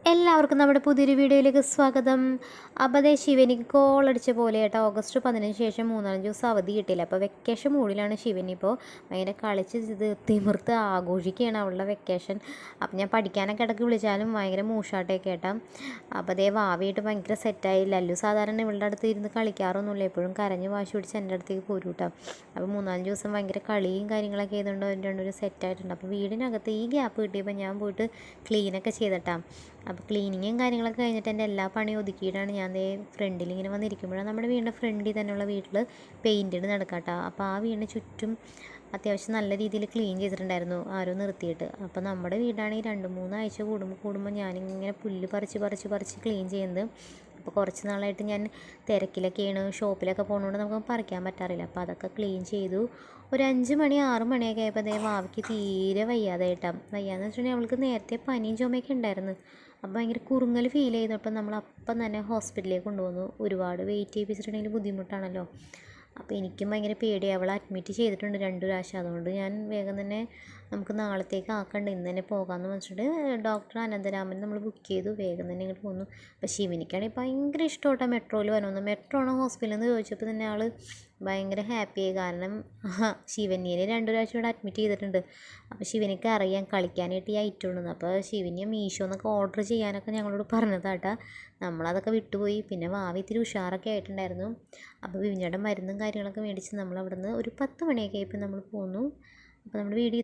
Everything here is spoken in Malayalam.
എല്ലാവർക്കും നമ്മുടെ പുതിയൊരു വീഡിയോയിലേക്ക് സ്വാഗതം. അപ്പോൾ അതേ ശിവനിക്ക് കോളടിച്ച പോലെ കേട്ടോ. ഓഗസ്റ്റ് 15 ശേഷം 3-4 ദിവസം അവധി കിട്ടിയില്ല. അപ്പോൾ വെക്കേഷൻ മൂഡിലാണ് ശിവനി. ഇപ്പോൾ ഭയങ്കര കളിച്ച് തിമിർത്ത് ആഘോഷിക്കുകയാണ് അവളുടെ വെക്കേഷൻ. അപ്പം ഞാൻ പഠിക്കാനൊക്കെ ഇടയ്ക്ക് വിളിച്ചാലും ഭയങ്കര മൂഷാട്ടൊക്കെ കേട്ടോ. അപ്പോൾ അതേ വാവിയിട്ട് ഭയങ്കര സെറ്റായി. ലല്ലു സാധാരണ ഇവളുടെ അടുത്ത് ഇരുന്ന് കളിക്കാറൊന്നുമില്ല, എപ്പോഴും കരഞ്ഞ് വാശി പിടിച്ച് എൻ്റെ അടുത്തേക്ക് പോരും കേട്ടോ. അപ്പോൾ 3-4 ദിവസം ഭയങ്കര കളിയും കാര്യങ്ങളൊക്കെ ചെയ്തുകൊണ്ട് അവർ രണ്ടൊരു സെറ്റായിട്ടുണ്ട്. അപ്പോൾ വീടിനകത്ത് ഈ ഗ്യാപ്പ് കിട്ടിയപ്പോൾ ഞാൻ പോയിട്ട് ക്ലീനൊക്കെ ചെയ്തിട്ടാണ്. അപ്പോൾ ക്ലീനിങ്ങും കാര്യങ്ങളൊക്കെ കഴിഞ്ഞിട്ട് എൻ്റെ എല്ലാ പണിയും ഒതുക്കിയിട്ടാണ് ഞാൻ ഫ്രണ്ടിൽ ഇങ്ങനെ വന്നിരിക്കുമ്പോഴാണ് നമ്മുടെ വീടിൻ്റെ ഫ്രണ്ടിൽ തന്നെയുള്ള വീട്ടിൽ പെയിൻറ്റിന് നടക്കാട്ടോ. അപ്പോൾ ആ വീടിന് ചുറ്റും അത്യാവശ്യം നല്ല രീതിയിൽ ക്ലീൻ ചെയ്തിട്ടുണ്ടായിരുന്നു ആരോ നിർത്തിയിട്ട്. അപ്പോൾ നമ്മുടെ വീടാണെങ്കിൽ 2-3 ആഴ്ച കൂടുമ്പോൾ ഞാനിങ്ങനെ പുല്ല് പറിച്ച് ക്ലീൻ ചെയ്യുന്നത്. അപ്പോൾ കുറച്ച് നാളായിട്ട് ഞാൻ തിരക്കിലൊക്കെയാണ്, ഷോപ്പിലൊക്കെ പോകുന്നതുകൊണ്ട് നമുക്ക് പറിക്കാൻ പറ്റാറില്ല. അപ്പോൾ അതൊക്കെ ക്ലീൻ ചെയ്തു. ഒരു 5 മണി 6 മണിയൊക്കെ ആയപ്പോൾ വാവയ്ക്ക് തീരെ വയ്യാതായിട്ടാണ്. വയ്യാന്ന് വെച്ചിട്ടുണ്ടെങ്കിൽ അവൾക്ക് നേരത്തെ പനിയും ചുമയൊക്കെ ഉണ്ടായിരുന്നു. അപ്പോൾ ഭയങ്കര കുറുങ്ങൽ ഫീൽ ചെയ്തു. അപ്പം നമ്മളപ്പം തന്നെ ഹോസ്പിറ്റലിലേക്ക് കൊണ്ടുവന്നു. ഒരുപാട് വെയിറ്റ് ചെയ്യിപ്പിച്ചിട്ടുണ്ടെങ്കിൽ ബുദ്ധിമുട്ടാണല്ലോ. അപ്പോൾ എനിക്കും ഭയങ്കര പേടിയായി. അവളെ അഡ്മിറ്റ് ചെയ്തിട്ടുണ്ട് 2 പ്രാവശ്യം. അതുകൊണ്ട് ഞാൻ വേഗം തന്നെ നമുക്ക് നാളത്തേക്ക് ആക്കണ്ട, ഇന്ന് തന്നെ പോകാമെന്ന് വെച്ചിട്ട് ഡോക്ടർ അനന്തരാമൻ നമ്മൾ ബുക്ക് ചെയ്തു. വേഗം തന്നെ ഇങ്ങോട്ട് പോന്നു. അപ്പോൾ ശിവനിക്കാണെങ്കിൽ ഭയങ്കര ഇഷ്ടമായിട്ടോ മെട്രോയിൽ വരണമെന്ന്. മെട്രോ ആണോ ഹോസ്പിറ്റലിൽ നിന്ന് ചോദിച്ചപ്പോൾ തന്നെ ആൾ ഭയങ്കര ഹാപ്പിയായി. കാരണം ശിവനിയെ 2 പ്രാവശ്യം ഇവിടെ അഡ്മിറ്റ് ചെയ്തിട്ടുണ്ട്. അപ്പോൾ ശിവനിക്ക് അറിയാം കളിക്കാനായിട്ട് ഈ ഐറ്റം ഉണ്ടെന്ന്. അപ്പോൾ ശിവനിയെ മീഷോന്നൊക്കെ ഓർഡർ ചെയ്യാനൊക്കെ ഞങ്ങളോട് പറഞ്ഞതാട്ടാ. നമ്മളതൊക്കെ വിട്ടുപോയി. പിന്നെ വാവി ഇത്തിരി ഉഷാറൊക്കെ ആയിട്ടുണ്ടായിരുന്നു. അപ്പോൾ വിവിഞ്ഞയുടെ മരുന്നും കാര്യങ്ങളൊക്കെ മേടിച്ച് നമ്മൾ അവിടെ നിന്ന് ഒരു 10 മണിയൊക്കെ ആയപ്പോൾ നമ്മൾ പോന്നു. അപ്പോൾ നമ്മുടെ വീഡിയോ